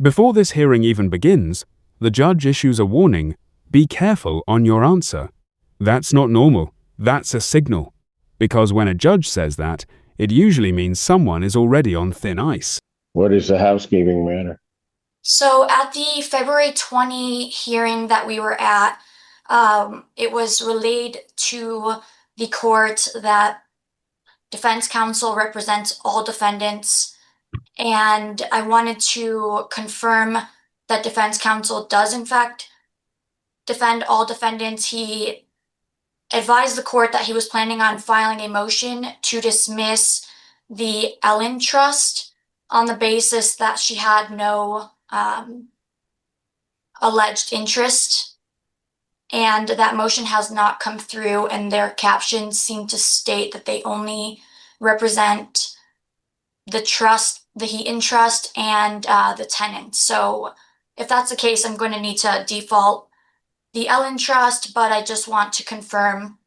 Before this hearing even begins, the judge issues a warning: be careful on your answer. That's not normal, that's a signal. Because when a judge says that, it usually means someone is already on thin ice. What is the housekeeping matter? So at the February 20 hearing that we were at, it was relayed to the court that defense counsel represents all defendants, and I wanted to confirm that defense counsel does in fact defend all defendants. He advised the court that he was planning on filing a motion to dismiss the Ellen Trust on the basis that she had no alleged interest, and that motion has not come through, and their captions seem to state that they only represent the trust, the Heaton Trust, and the tenants. So if that's the case, I'm going to need to default the Ellen Trust, but I just want to confirm.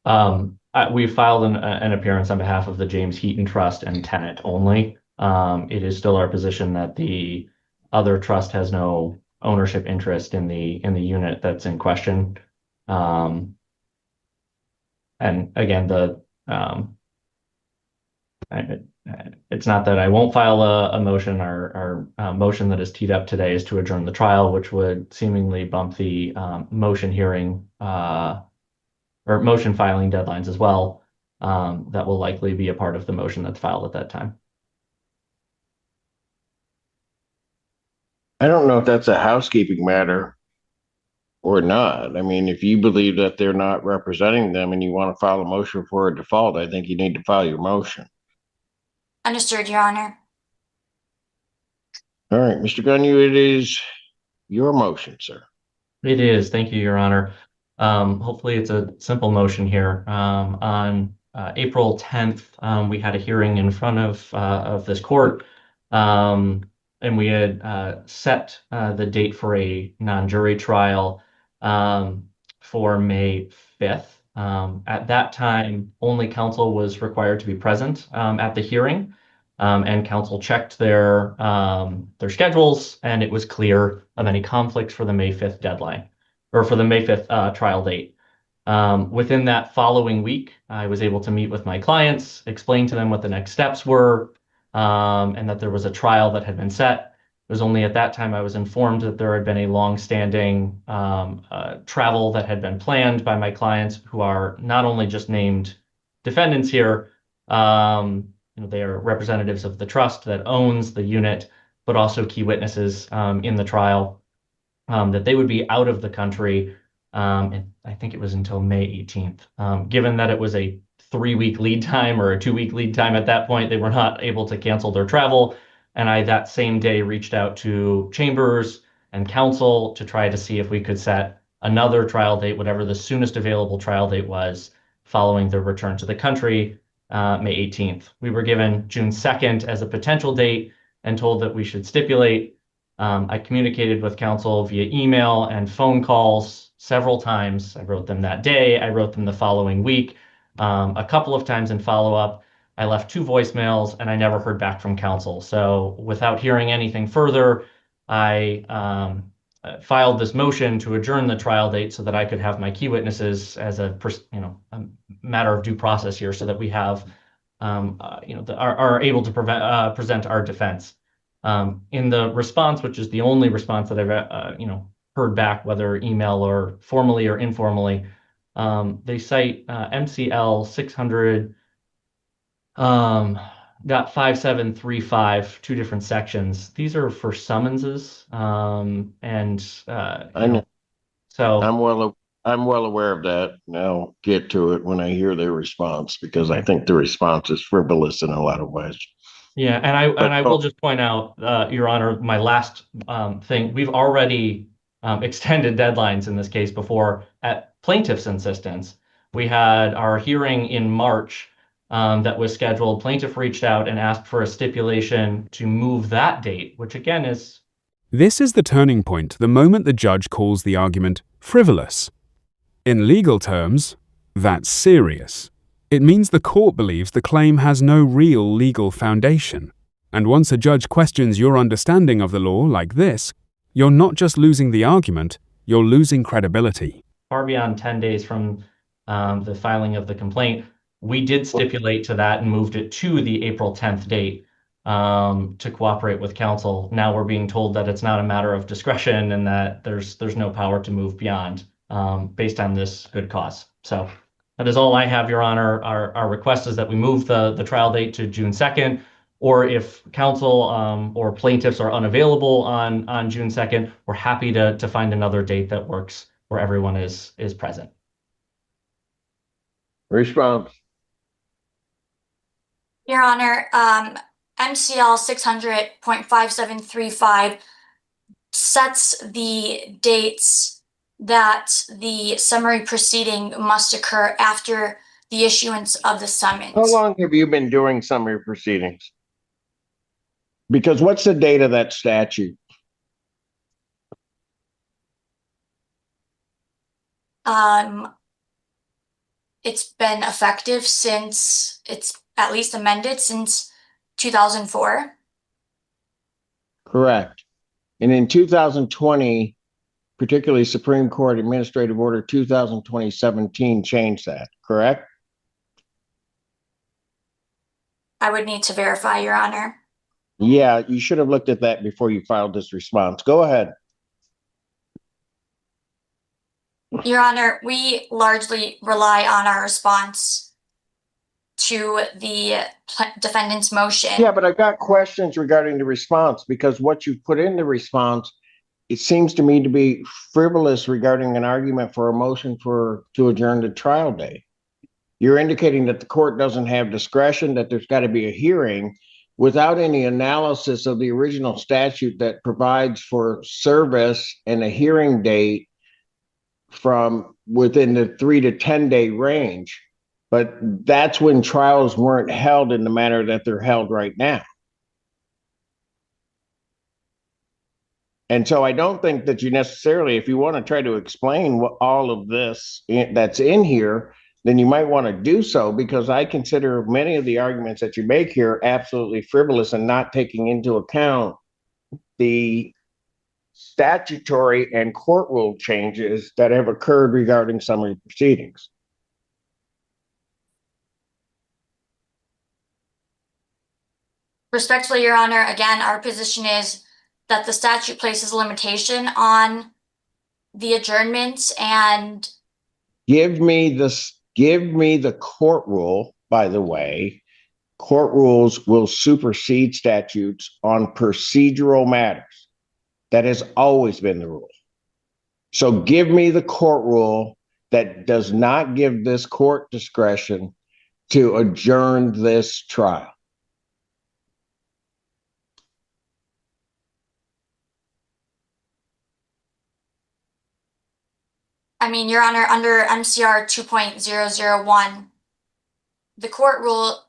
We filed an appearance on behalf of the James Heaton Trust and tenant only. It is still our position that the other trust has no ownership interest in the unit that's in question. And again, it's not that I won't file a motion. Our motion that is teed up today is to adjourn the trial, which would seemingly bump the motion hearing or motion filing deadlines as well. That will likely be a part of the motion that's filed at that time. I don't know if that's a housekeeping matter or not. I mean, if you believe that they're not representing them and you want to file a motion for a default, I think you need to file your motion. Understood, Your Honor. All right, Mr. Gunyu, it is your motion, sir. It is. Thank you, Your Honor. Hopefully it's a simple motion here. On April 10th, we had a hearing in front of this court, and we had set the date for a non-jury trial for May 5th. At that time, only counsel was required to be present at the hearing, and counsel checked their schedules, and it was clear of any conflicts for the May 5th deadline, or for the May 5th trial date. Within that following week, I was able to meet with my clients, explain to them what the next steps were, and that there was a trial that had been set. It was only at that time I was informed that there had been a long-standing travel that had been planned by my clients, who are not only just named defendants here, they are representatives of the trust that owns the unit, but also key witnesses in the trial, that they would be out of the country, and I think it was until May 18th. Given that it was a 3-week lead time or a 2-week lead time at that point, they were not able to cancel their travel. And I, that same day, reached out to chambers and counsel to try to see if we could set another trial date, whatever the soonest available trial date was, following their return to the country, May 18th. We were given June 2nd as a potential date and told that we should stipulate. I communicated with counsel via email and phone calls several times. I wrote them that day. I wrote them the following week. A couple of times in follow-up. I left 2 voicemails, and I never heard back from counsel. So without hearing anything further, I filed this motion to adjourn the trial date so that I could have my key witnesses as a matter of due process here, so that we have are able to present our defense. In the response, which is the only response that I've heard back, whether email or formally or informally, they cite MCL 600. Got 5735, 2 different sections. These are for summonses, I know. So I'm well aware of that, and I'll get to it when I hear their response, because I think the response is frivolous in a lot of ways. Yeah, and I will just point out, Your Honor, my last thing. We've already extended deadlines in this case before at plaintiff's insistence. We had our hearing in March. That was scheduled. Plaintiff reached out and asked for a stipulation to move that date, which again is... This is the turning point, the moment the judge calls the argument frivolous. In legal terms, that's serious. It means the court believes the claim has no real legal foundation. And once a judge questions your understanding of the law like this, you're not just losing the argument, you're losing credibility. Far beyond 10 days from the filing of the complaint, we did stipulate to that and moved it to the April 10th date to cooperate with counsel. Now we're being told that it's not a matter of discretion and that there's no power to move beyond based on this good cause. So that is all I have, Your Honor. Our request is that we move the trial date to June 2nd, or if counsel or plaintiffs are unavailable on June 2nd, we're happy to find another date that works where everyone is present. Response. Your Honor, MCL 600.5735 sets the dates that the summary proceeding must occur after the issuance of the summons. How long have you been doing summary proceedings? Because what's the date of that statute? It's been effective since, it's at least amended since 2004. Correct. And in 2020, particularly Supreme Court Administrative Order 2020-17 changed that, correct? I would need to verify, Your Honor. Yeah, you should have looked at that before you filed this response. Go ahead. Your Honor, we largely rely on our response to the defendant's motion. Yeah, but I've got questions regarding the response because what you put in the response, it seems to me to be frivolous regarding an argument for a motion to adjourn the trial date. You're indicating that the court doesn't have discretion, that there's got to be a hearing without any analysis of the original statute that provides for service and a hearing date from within the 3 to 10 day range. But that's when trials weren't held in the manner that they're held right now. And so I don't think that you necessarily, if you want to try to explain what all of this that's in here, then you might want to do so, because I consider many of the arguments that you make here absolutely frivolous and not taking into account the statutory and court rule changes that have occurred regarding summary proceedings. Respectfully, Your Honor, again, our position is that the statute places a limitation on the adjournments and Give me the court rule, by the way. Court rules will supersede statutes on procedural matters. That has always been the rule. So give me the court rule that does not give this court discretion to adjourn this trial. I mean, Your Honor, under MCR 2.001, the court rule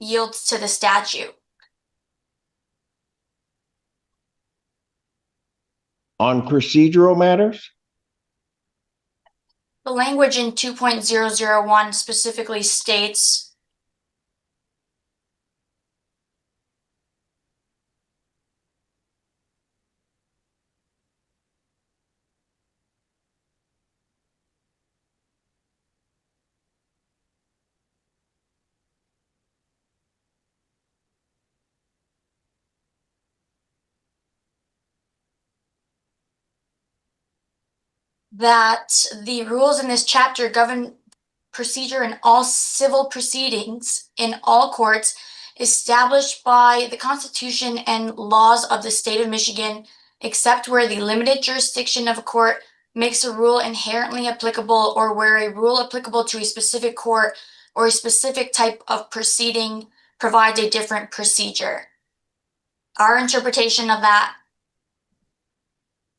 yields to the statute. On procedural matters? The language in 2.001 specifically states that the rules in this chapter govern procedure in all civil proceedings in all courts established by the Constitution and laws of the state of Michigan, except where the limited jurisdiction of a court makes a rule inherently applicable, or where a rule applicable to a specific court or a specific type of proceeding provides a different procedure. Our interpretation of that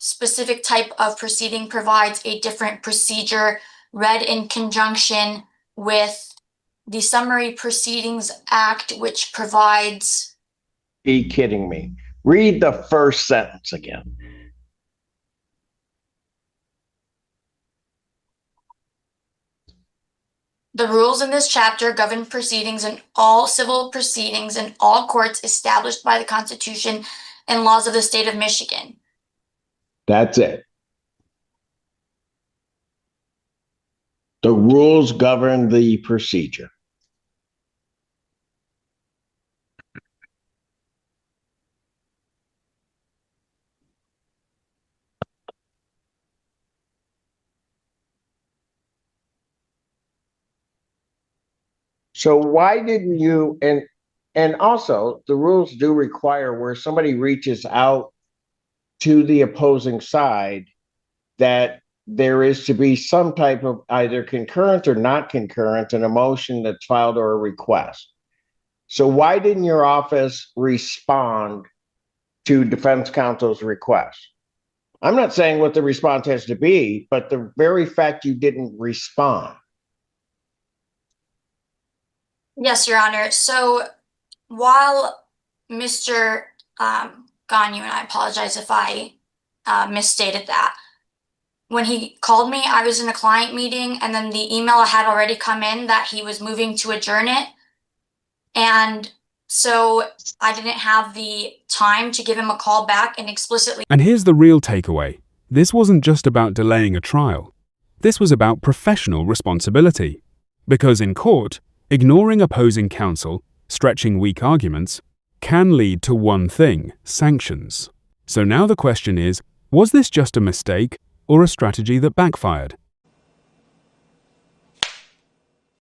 specific type of proceeding provides a different procedure, read in conjunction with the Summary Proceedings Act, which provides... Be kidding me. Read the first sentence again. The rules in this chapter govern proceedings in all civil proceedings in all courts established by the Constitution and laws of the state of Michigan. That's it. The rules govern the procedure. So why didn't you, and also the rules do require where somebody reaches out to the opposing side that there is to be some type of either concurrent or not concurrent in a motion that's filed or a request. So why didn't your office respond to defense counsel's request? I'm not saying what the response has to be, but the very fact you didn't respond. Yes, Your Honor. So while Mr. Gagne, and I apologize if I misstated that, when he called me, I was in a client meeting, and then the email had already come in that he was moving to adjourn it. And so I didn't have the time to give him a call back and explicitly. And here's the real takeaway. This wasn't just about delaying a trial. This was about professional responsibility. Because in court, ignoring opposing counsel, stretching weak arguments, can lead to one thing: sanctions. So now the question is, was this just a mistake or a strategy that backfired?